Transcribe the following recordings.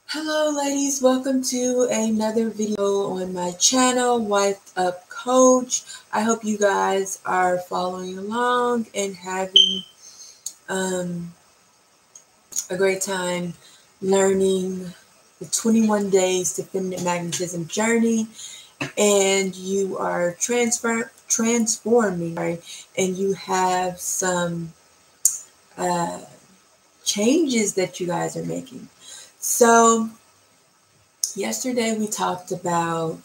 Hello ladies, welcome to another video on my channel, Wife Up Coach. I hope you guys are following along and having a great time learning the 21 days definitive magnetism journey, and you are transforming, right? And you have some changes that you guys are making. So yesterday we talked about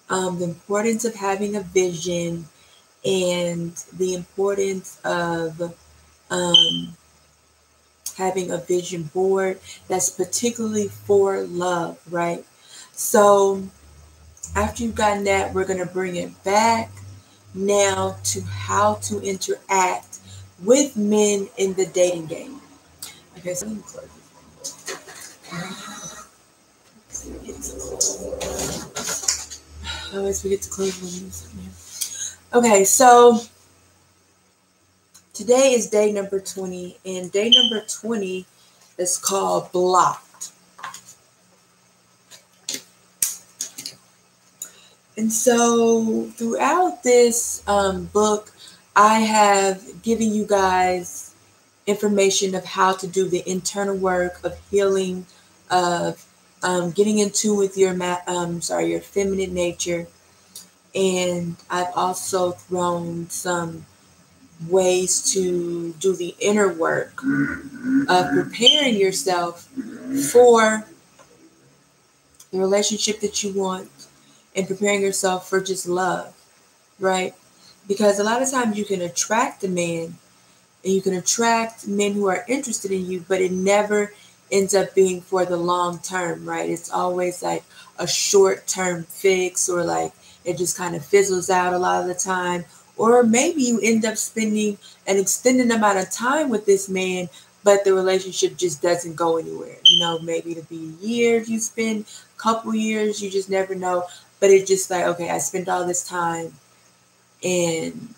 the importance of having a vision and the importance of having a vision board that's particularly for love, right? So after you've gotten that, we're going to bring it back now to how to interact with men in the dating game. Okay, so let me close this. I always forget to close windows. Okay, so today is day number 20, and day number 20 is called Blocked. And so throughout this book, I have given you guys information of how to do the internal work of healing, of getting in tune with your your feminine nature. And I've also thrown some ways to do the inner work of preparing yourself for the relationship that you want and preparing yourself for just love, right? Because a lot of times you can attract a man and you can attract men who are interested in you, but it never ends up being for the long term, right? It's always like a short term fix, or like it just kind of fizzles out a lot of the time. Or maybe you end up spending an extended amount of time with this man, but the relationship just doesn't go anywhere. You know, maybe it'll be years you spend, couple years, you just never know. But it's just like, okay, I spent all this time and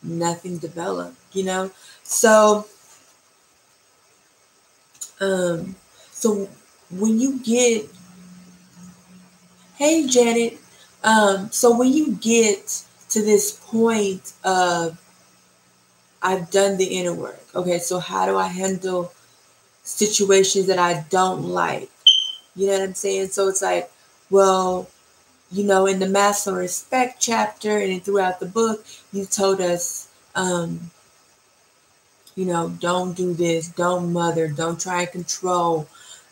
nothing developed, you know? So, so when you get, hey Janet, so when you get to this point of, I've done the inner work, okay, so how do I handle situations that I don't like? You know what I'm saying? So it's like, well, you know, in the Masculine Respect chapter and throughout the book, you told us, you know, don't do this, don't mother, don't try and control,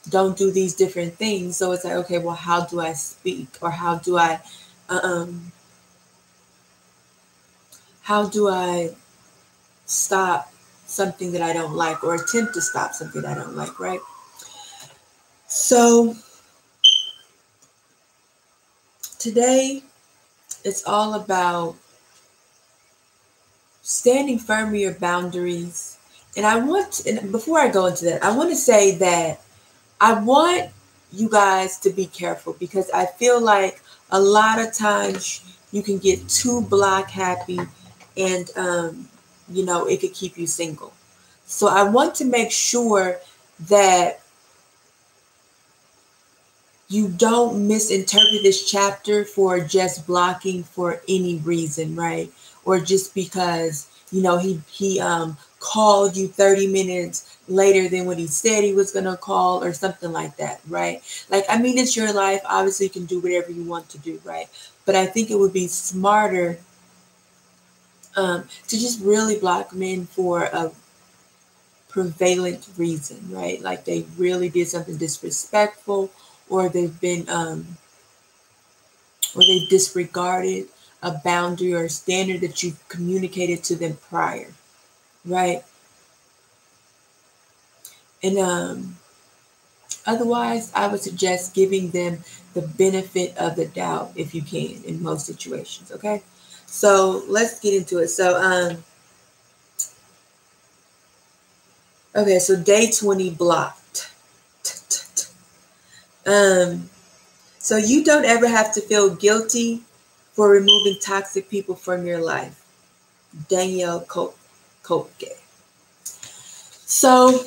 don't do these different things. So it's like, okay, well, how do I speak, or how do I stop something that I don't like, or attempt to stop something that I don't like, right? So today it's all about standing firm in your boundaries. And before I go into that, I want to say that I want you guys to be careful, because I feel like a lot of times you can get too block happy, and you know, it could keep you single. So I want to make sure that you don't misinterpret this chapter for just blocking for any reason, right? Or just because, you know, he called you 30 minutes later than what he said he was going to call, or something like that, right? Like, I mean, it's your life. Obviously, you can do whatever you want to do, right? But I think it would be smarter to just really block men for a prevalent reason, right? Like they really did something disrespectful, or they've been or they disregarded a boundary or a standard that you communicated to them prior, right? And otherwise, I would suggest giving them the benefit of the doubt if you can, in most situations, okay? So let's get into it. So okay, so day 20, blocked. So you don't ever have to feel guilty for removing toxic people from your life. Danielle Kopke. So,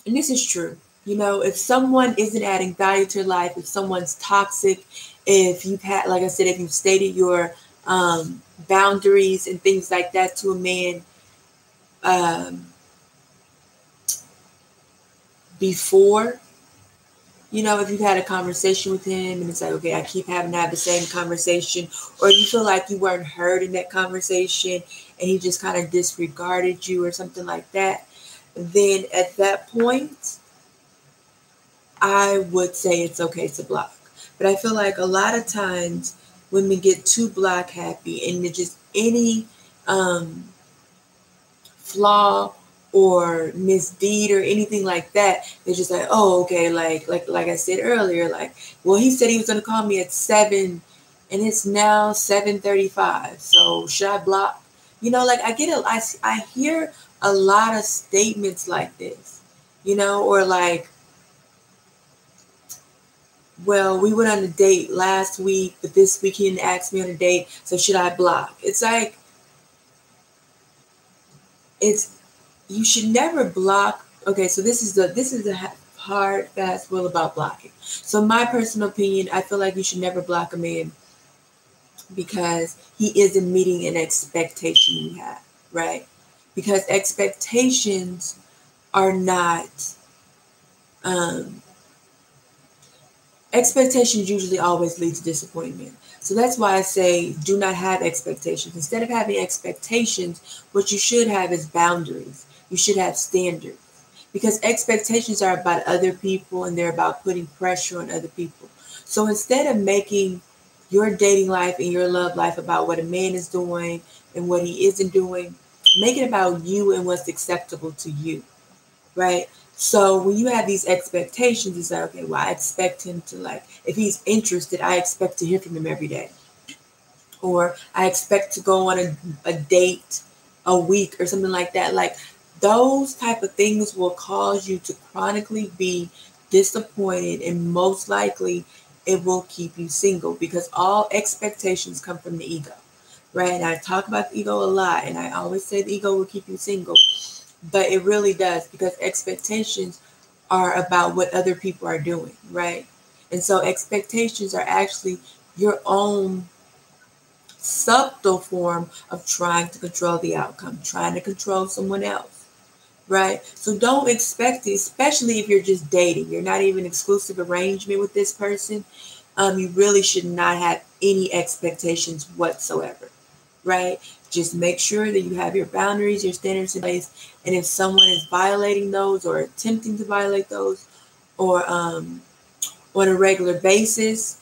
and this is true. If someone isn't adding value to your life, if someone's toxic, if you've had, like I said, if you've stated your boundaries and things like that to a man before, if you've had a conversation with him and it's like, okay, I keep having to have the same conversation, or you feel like you weren't heard in that conversation and he just kind of disregarded you or something like that, then at that point, I would say it's okay to block. But I feel like a lot of times women get too block happy and it just any um, flaw or misdeed or anything like that, they're just like, oh, okay, like I said earlier, like, well, he said he was gonna call me at 7 and it's now 7:35. So should I block? Like I hear a lot of statements like this, or like, well, we went on a date last week, but this week he didn't ask me on a date, so should I block? It's like, it's you should never block. Okay, so this is the hard, fast rule about blocking. So my personal opinion, I feel like you should never block a man because he isn't meeting an expectation you have, right? Because expectations are not um, expectations usually always lead to disappointment. So that's why I say do not have expectations. Instead of having expectations, what you should have is boundaries. You should have standards. Because expectations are about other people and they're about putting pressure on other people. So instead of making your dating life and your love life about what a man is doing and what he isn't doing, make it about you and what's acceptable to you, right? So when you have these expectations, it's like, okay, well, I expect him to, like, if he's interested, I expect to hear from him every day. Or I expect to go on a date a week or something like that. Like those type of things will cause you to chronically be disappointed, and most likely it will keep you single because all expectations come from the ego, right? And I talk about the ego a lot, and I always say the ego will keep you single, but it really does because expectations are about what other people are doing, right? And so expectations are actually your own subtle form of trying to control the outcome, trying to control someone else, right? So don't expect it, especially if you're just dating. You're not even exclusive arrangement with this person. You really should not have any expectations whatsoever, right? Just make sure that you have your boundaries, your standards in place. And if someone is violating those or attempting to violate those or on a regular basis,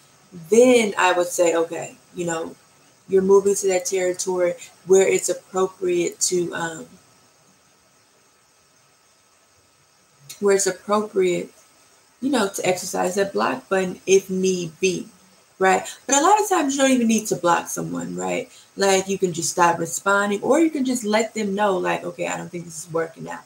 then I would say, okay, you're moving to that territory where it's appropriate to exercise that block button if need be, right? But a lot of times you don't even need to block someone, right? Like you can just stop responding, or you can just let them know, like, okay, I don't think this is working out.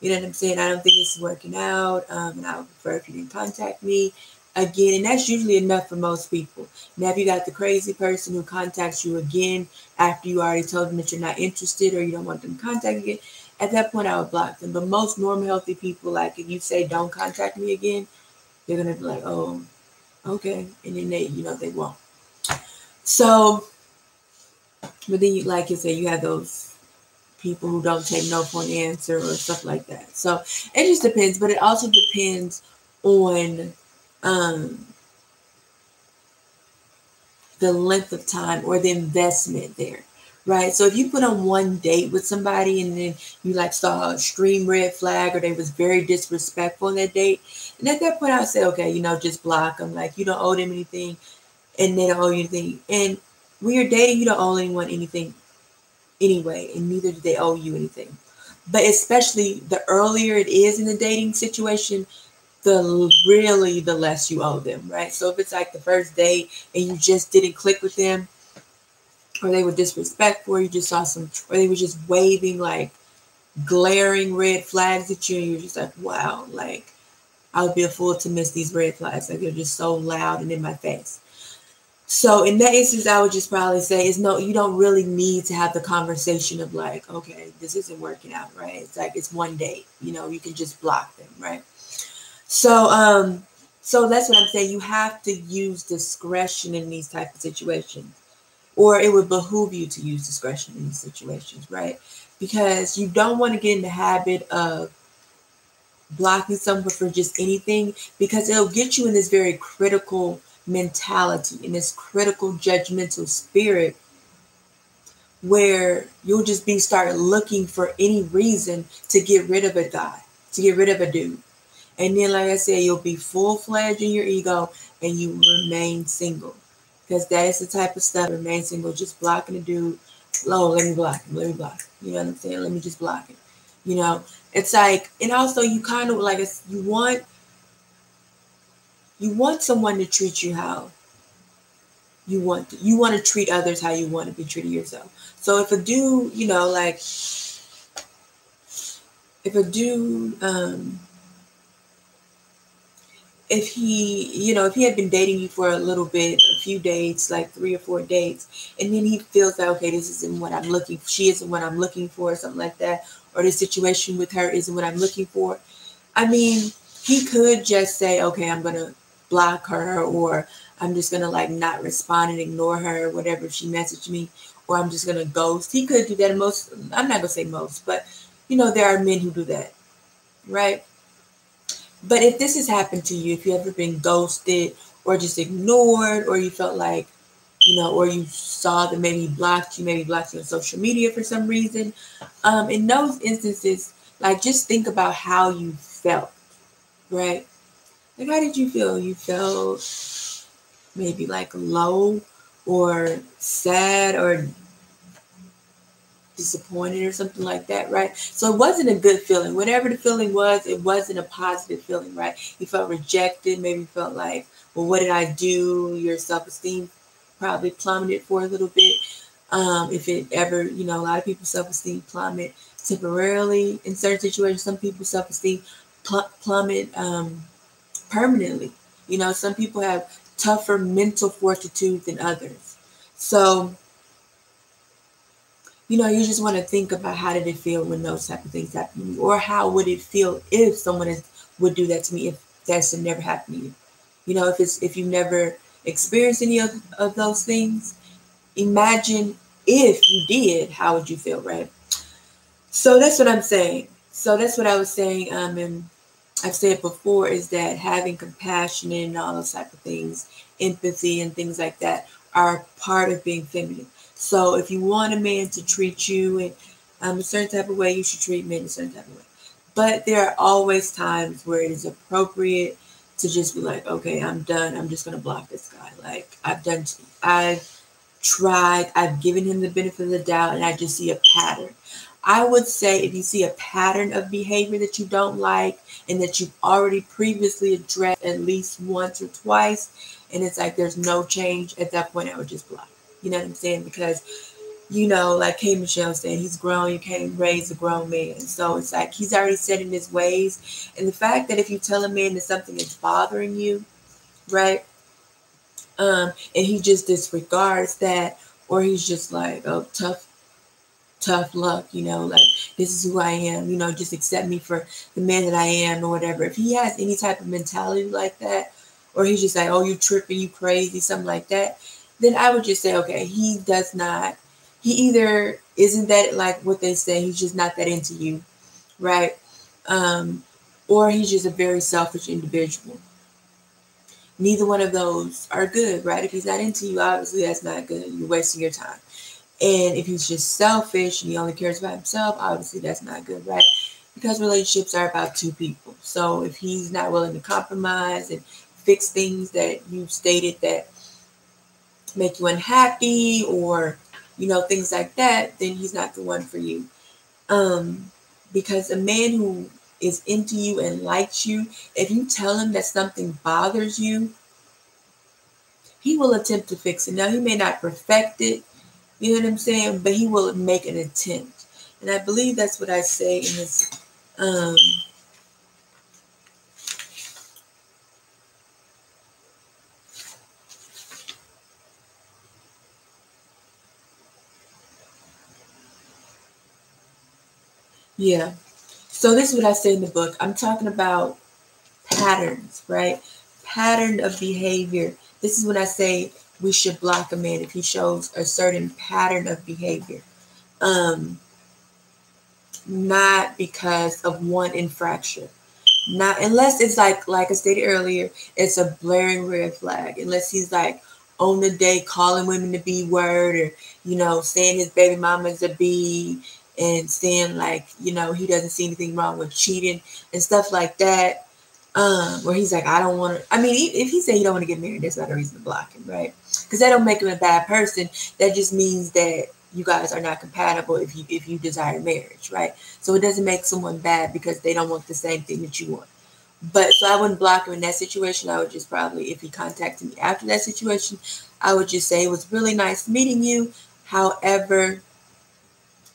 You know what I'm saying? I don't think this is working out, and I would prefer if you didn't contact me again. And that's usually enough for most people. Now, if you got the crazy person who contacts you again after you already told them that you're not interested or you don't want them to contact you again, at that point I would block them. But most normal, healthy people, like if you say don't contact me again, they're gonna be like, oh, okay, and then they won't. So, but then like you say, you have those people who don't take no for an answer or stuff like that. So it just depends, but it also depends on um, the length of time or the investment there, right? So if you put on one date with somebody and then you like saw a extreme red flag or they was very disrespectful on that date, and at that point I would say, okay, just block them. Like you don't owe them anything, and they don't owe you anything. And when you're dating, you don't owe anyone anything anyway, and neither do they owe you anything. But especially the earlier it is in the dating situation, the less you owe them, right? So if it's like the first date and you just didn't click with them, or they were disrespectful, or you just saw or they were just waving like glaring red flags at you, and you're just like, wow, like I would be a fool to miss these red flags. Like they're just so loud and in my face. So in that instance, I would just probably say is no, you don't really need to have the conversation of like, okay, this isn't working out, right? It's like it's one date, you can just block them, right? So so that's what I'm saying. You have to use discretion in these type of situations, or it would behoove you to use discretion in these situations, right? Because you don't want to get in the habit of blocking someone for just anything, because it'll get you in this very critical mentality, in this critical judgmental spirit, where you'll just be start looking for any reason to get rid of a guy, to get rid of a dude. And then, like I said, you'll be full-fledged in your ego and you remain single. Because that is the type of stuff, remain single, just blocking a dude. Oh, let me block him, let me block him. You know what I'm saying? Let me just block him. You know, it's like, and also you kind of like, you want someone to treat you how you want to treat others how you want to be treated yourself. So if a dude, you know, like if a dude, if he, you know, if he had been dating you for a little bit, a few dates, like 3 or 4 dates, and then he feels like, okay, this isn't what I'm looking for, she isn't what I'm looking for, or something like that, or this situation with her isn't what I'm looking for. I mean, he could just say, okay, I'm gonna block her, or I'm just gonna like not respond and ignore her, whatever if she messaged me, or I'm just gonna ghost. He could do that. Most, I'm not gonna say most, but you know, there are men who do that, right? But if this has happened to you, if you ever been ghosted or just ignored, or you felt like, you know, or you saw that maybe blocked you on social media for some reason, in those instances, like just think about how you felt, right? Like, how did you feel? You felt maybe like low or sad or disappointed or something like that, right? So it wasn't a good feeling. Whatever the feeling was, it wasn't a positive feeling, right? You felt rejected, maybe you felt like, well, what did I do? Your self-esteem probably plummeted for a little bit. If it ever, you know, a lot of people's self-esteem plummet temporarily in certain situations. Some people's self-esteem plummet permanently. You know, some people have tougher mental fortitude than others. So, you know, you just want to think about how did it feel when those type of things happen to me, or how would it feel if someone would do that to me if that's never happened to you. You know, if you never experienced any of those things, imagine if you did, how would you feel, right? So that's what I'm saying. So that's what I was saying. And I've said before is that having compassion and all those type of things, empathy and things like that, are part of being feminine. So if you want a man to treat you in a certain type of way, you should treat men a certain type of way. But there are always times where it is appropriate to just be like, okay, I'm done. I'm just gonna block this guy. Like I've tried, I've given him the benefit of the doubt, and I just see a pattern. I would say if you see a pattern of behavior that you don't like and that you've already previously addressed at least once or twice, and it's like there's no change, at that point I would just block. You know what I'm saying? Because, you know, like K. Michelle said, he's grown, you can't raise a grown man. So it's like he's already set in his ways. And the fact that if you tell a man that something is bothering you, right? And he just disregards that, or he's just like, oh, tough luck, you know, like this is who I am, you know, just accept me for the man that I am or whatever. If he has any type of mentality like that, or he's just like, oh, you tripping, you crazy, something like that, then I would just say, okay, he either isn't that, like what they say, he's just not that into you, right? Um, or he's just a very selfish individual. Neither one of those are good, right? If he's not into you, obviously that's not good. You're wasting your time. And if he's just selfish and he only cares about himself, obviously that's not good, right? Because relationships are about two people. So if he's not willing to compromise and fix things that you've stated that make you unhappy, or, you know, things like that, then he's not the one for you. Um, because a man who is into you and likes you, if you tell him that something bothers you, he will attempt to fix it. Now, he may not perfect it, you know what I'm saying, but he will make an attempt. And I believe that's what I say in this. Um, yeah. So this is what I say in the book. I'm talking about patterns, right? Pattern of behavior. This is when I say we should block a man if he shows a certain pattern of behavior. Not because of one infraction. Not unless it's like I stated earlier, it's a blaring red flag. Unless he's like on the day calling women the B word, or saying his baby mama's a B, and saying like he doesn't see anything wrong with cheating and stuff like that. Where he's like, I don't want to. I mean, if he said he don't want to get married, that's not a reason to block him, right? Because that don't make him a bad person. That just means that you guys are not compatible if you desire marriage, right? So it doesn't make someone bad because they don't want the same thing that you want. But so I wouldn't block him in that situation. I would just probably, if he contacted me after that situation, I would just say it was really nice meeting you. However,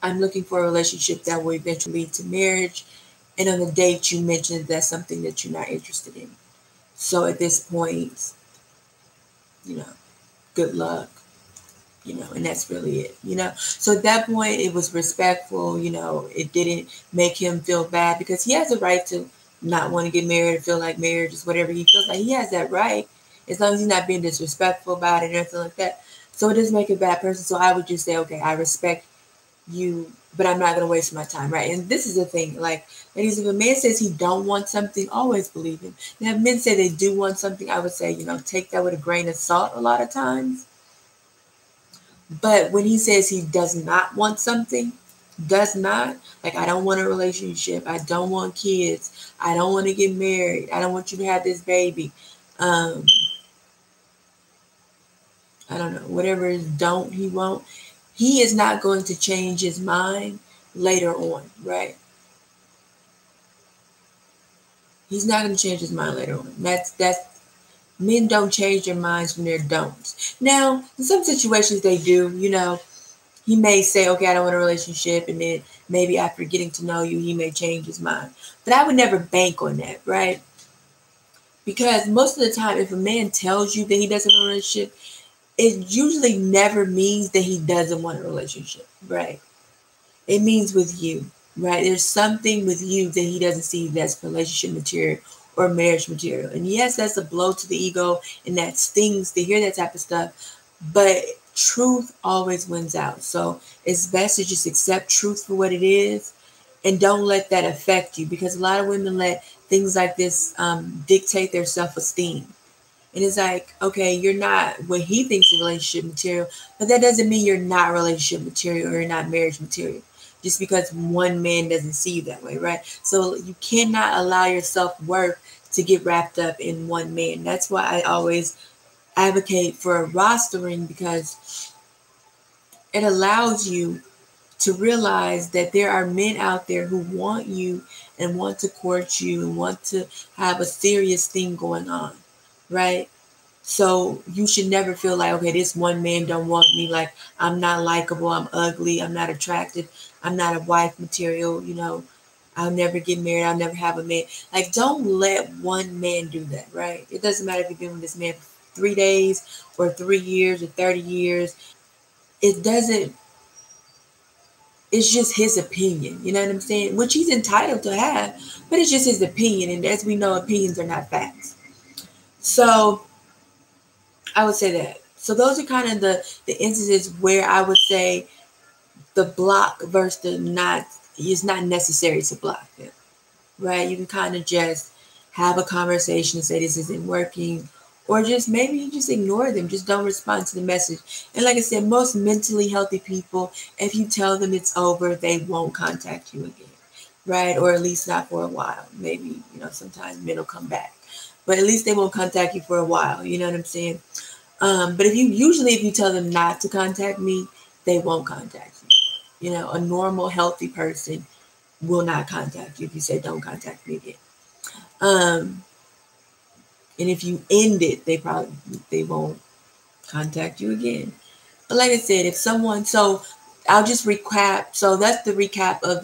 I'm looking for a relationship that will eventually lead to marriage. And on the date you mentioned that's something that you're not interested in. So at this point, good luck. And that's really it. So at that point, it was respectful. It didn't make him feel bad because he has a right to not want to get married or feel like marriage is whatever he feels like. He has that right, as long as he's not being disrespectful about it or anything like that. So it doesn't make a bad person. So I would just say, okay, I respect you, but I'm not going to waste my time, right? And this is the thing, like, ladies, if a man says he don't want something, always believe him. Now, if men say they do want something, I would say, take that with a grain of salt a lot of times. But when he says he does not want something, like, I don't want a relationship, I don't want kids, I don't want to get married, I don't want you to have this baby, I don't know, whatever is don't he won't, he is not going to change his mind later on, right? He's not going to change his mind later on. That's men don't change their minds from their don'ts. Now, in some situations they do, he may say, okay, I don't want a relationship, and then maybe after getting to know you, he may change his mind. But I would never bank on that, right? Because most of the time, if a man tells you that he doesn't want a relationship, it usually never means that he doesn't want a relationship, right? It means with you, right? There's something with you that he doesn't see that's relationship material or marriage material. And yes, that's a blow to the ego, and that stings to hear that type of stuff. But truth always wins out. So it's best to just accept truth for what it is and don't let that affect you, because a lot of women let things like this dictate their self-esteem. And it's like, okay, you're not what he thinks is relationship material, but that doesn't mean you're not relationship material or you're not marriage material just because one man doesn't see you that way, right? So you cannot allow your self-worth to get wrapped up in one man. That's why I always advocate for rostering, because it allows you to realize that there are men out there who want you and want to court you and want to have a serious thing going on, right? So you should never feel like, okay, this one man don't want me, like I'm not likable, I'm ugly, I'm not attractive, I'm not a wife material, I'll never get married, I'll never have a man. Like, don't let one man do that, right? It doesn't matter if you've been with this man for 3 days or 3 years or 30 years. It doesn't, it's just his opinion, you know what I'm saying? Which he's entitled to have, but it's just his opinion. And as we know, opinions are not facts. So I would say that. So those are kind of the instances where I would say the block versus the not is not necessary to block them, right? You can kind of just have a conversation and say this isn't working, or just maybe you just ignore them, just don't respond to the message. And like I said, most mentally healthy people, if you tell them it's over, they won't contact you again, right? Or at least not for a while. Maybe, sometimes men will come back, but at least they won't contact you for a while, you know what I'm saying? But if you tell them not to contact me, they won't contact you. A normal, healthy person will not contact you if you say don't contact me again. And if you end it, they won't contact you again. But like I said, so I'll just recap. So that's the recap of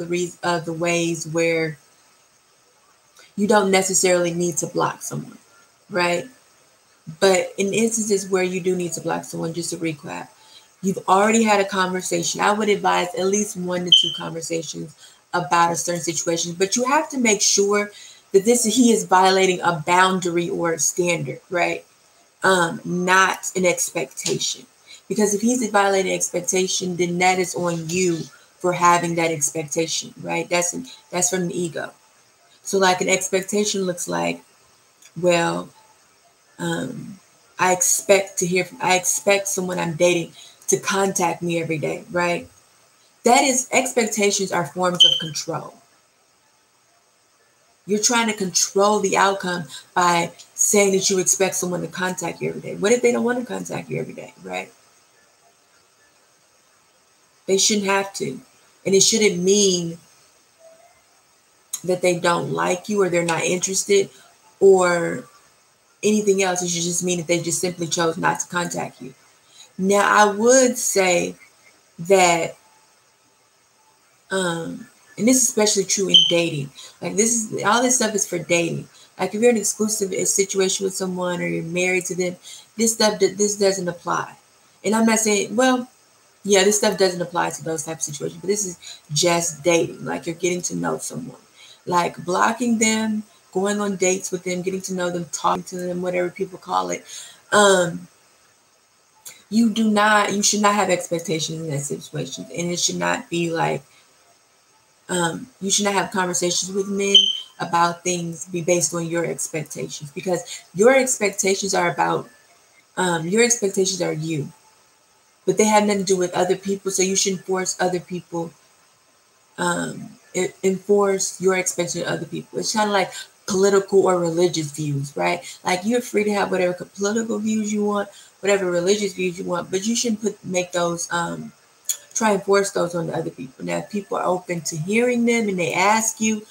the ways where you don't necessarily need to block someone, right? But in instances where you do need to block someone, just to recap, you've already had a conversation. I would advise at least 1 to 2 conversations about a certain situation, but you have to make sure that he is violating a boundary or a standard, right? Not an expectation. Because if he's violating expectation, then that is on you for having that expectation, right? That's from the ego. So like an expectation looks like, well, I expect someone I'm dating to contact me every day, right? That is, expectations are forms of control. You're trying to control the outcome by saying that you expect someone to contact you every day. What if they don't want to contact you every day, right? They shouldn't have to. And it shouldn't mean that they don't like you or they're not interested or anything else. It should just mean that they just simply chose not to contact you. Now, I would say that, and this is especially true in dating. Like all this stuff is for dating. Like if you're in an exclusive situation with someone or you're married to them, this doesn't apply. And I'm not saying, well, yeah, this stuff doesn't apply to those type of situations, but this is just dating. Like you're getting to know someone, like blocking them, going on dates with them, getting to know them, talking to them, whatever people call it. You should not have expectations in that situation, and it should not be like, you should not have conversations with men about things be based on your expectations, because your expectations are about, your expectations are you, but they have nothing to do with other people. So you shouldn't force other people, enforce your expectations of other people. It's kind of like political or religious views, right? Like you're free to have whatever political views you want, whatever religious views you want, but you shouldn't make those, try and force those on the other people. Now, if people are open to hearing them and they ask you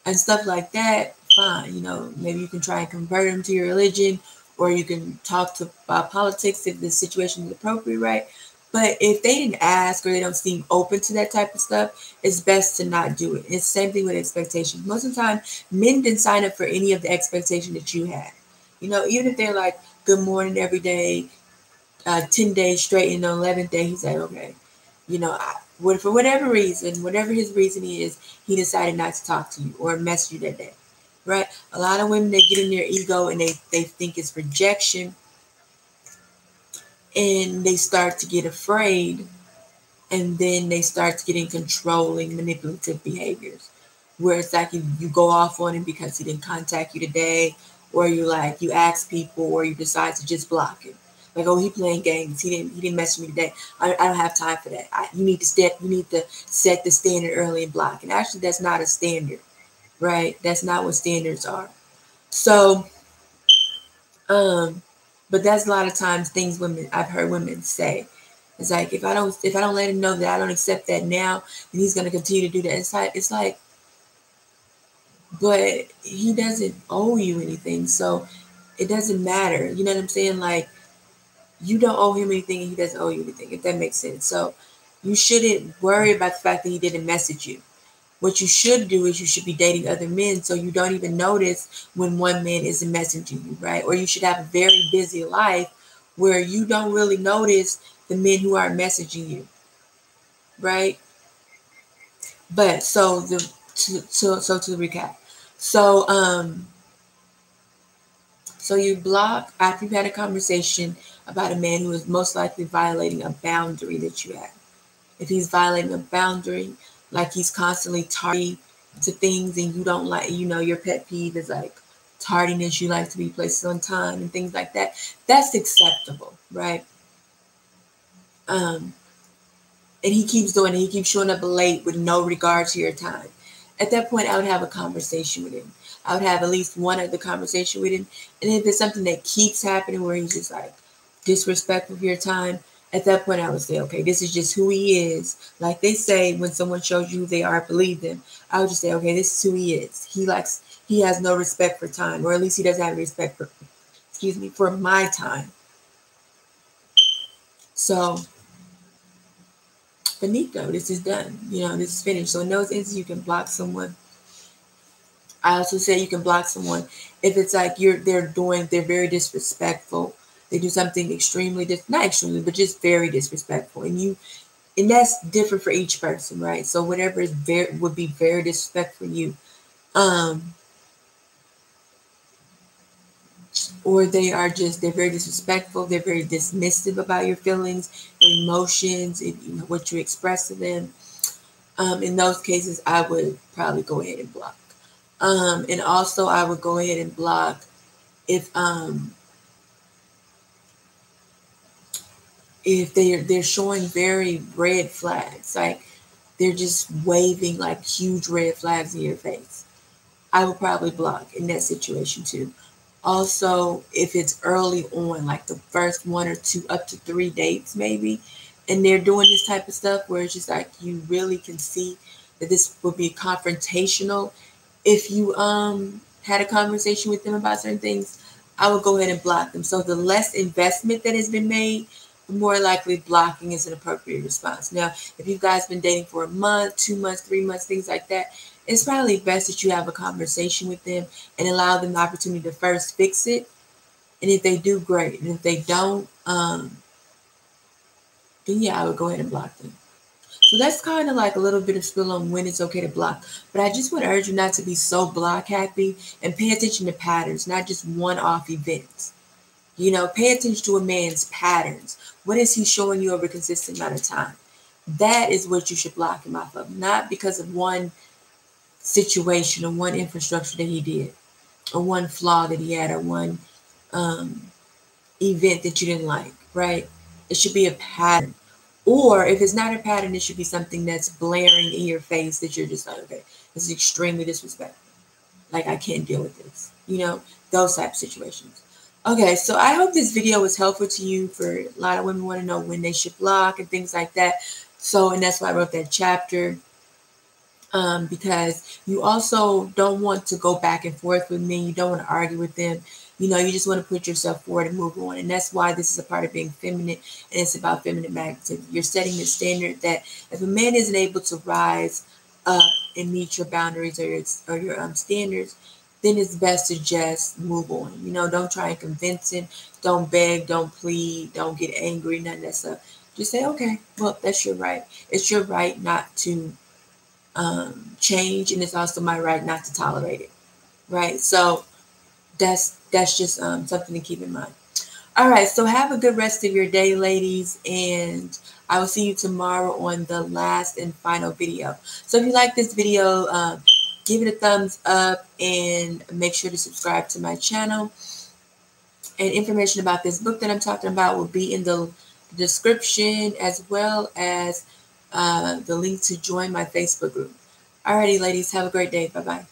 and stuff like that, fine. Maybe you can try and convert them to your religion, or you can talk about politics if the situation is appropriate, right? But if they didn't ask or they don't seem open to that type of stuff, it's best to not do it. It's the same thing with expectations. Most of the time, men didn't sign up for any of the expectation that you had. Even if they're like, good morning every day, 10 days straight, and the 11th day, he's like, okay, for whatever reason, whatever his reason is, he decided not to talk to you or message you that day, right? A lot of women, they get in their ego and they think it's rejection, and they start to get afraid, and then they start getting controlling, manipulative behaviors, where it's like you go off on him because he didn't contact you today, or you ask people, or you decide to just block him. Like, oh, he playing games. He didn't message me today. I don't have time for that. You need to set the standard early and block. And actually, that's not a standard, right? That's not what standards are. So, but that's a lot of times things I've heard women say. It's like, if I don't let him know that I don't accept that now, then he's gonna continue to do that. It's like, but he doesn't owe you anything, so it doesn't matter. You know what I'm saying? Like, you don't owe him anything and he doesn't owe you anything, if that makes sense. So you shouldn't worry about the fact that he didn't message you. What you should do is you should be dating other men so you don't even notice when one man isn't messaging you, right? Or you should have a very busy life where you don't really notice the men who aren't messaging you, right? But so to recap. So you block after you've had a conversation about a man who is most likely violating a boundary that you have. If he's violating a boundary, like he's constantly tardy to things and you don't like, your pet peeve is like tardiness, you like to be places on time and things like that, that's acceptable, right? And he keeps doing it. He keeps showing up late with no regard to your time. At that point, I would have a conversation with him. I would have at least one other conversation with him. And if it's something that keeps happening where he's just like disrespectful of your time, at that point I would say, okay, this is just who he is. Like they say, when someone shows you who they are, believe them. I would just say, okay, this is who he is. He has no respect for time, or at least he doesn't have respect for my time. So finito, this is done. This is finished. So in those instances, you can block someone. I also say you can block someone if it's like they're very disrespectful. They do something not extremely, but just very disrespectful. And that's different for each person, right? So whatever would be very disrespectful for you, or they're very disrespectful, they're very dismissive about your feelings, your emotions, what you express to them. In those cases, I would probably go ahead and block. And also, I would go ahead and block if they're showing very red flags, like they're just waving like huge red flags in your face. I would probably block in that situation too. Also, if it's early on, like the first one or two, up to 3 dates maybe, and they're doing this type of stuff where it's just like you really can see that this would be confrontational. If you had a conversation with them about certain things, I would go ahead and block them. So the less investment that has been made, the more likely blocking is an appropriate response. Now, if you guys been dating for a month, 2 months, 3 months, things like that, it's probably best that you have a conversation with them and allow them the opportunity to first fix it. And if they do, great. And if they don't, then yeah, I would go ahead and block them. So that's kind of like a little bit of spill on when it's okay to block. But I just want to urge you not to be so block happy and pay attention to patterns, not just one-off events. Pay attention to a man's patterns. What is he showing you over a consistent amount of time? That is what you should block him off of, not because of one situation or one infrastructure that he did, or one flaw that he had, or one event that you didn't like, right? It should be a pattern. Or if it's not a pattern, it should be something that's blaring in your face that you're just like, okay, this is extremely disrespectful. Like, I can't deal with this. Those type of situations. Okay, so I hope this video was helpful to you. For a lot of women want to know when they should block and things like that. So, and that's why I wrote that chapter. Because you also don't want to go back and forth with men. You don't want to argue with them. You just want to put yourself forward and move on. And that's why this is a part of being feminine, and it's about feminine magnetism. You're setting the standard that if a man isn't able to rise up and meet your boundaries or your standards, then it's best to just move on. Don't try and convince him. Don't beg. Don't plead. Don't get angry. None of that stuff. Just say, okay, well, that's your right. It's your right not to change, and it's also my right not to tolerate it, right? So that's just something to keep in mind. All right, so have a good rest of your day, ladies, and I will see you tomorrow on the last and final video. So if you like this video, give it a thumbs up and make sure to subscribe to my channel. And information about this book that I'm talking about will be in the description, as well as the link to join my Facebook group. Alrighty, ladies, have a great day. Bye-bye.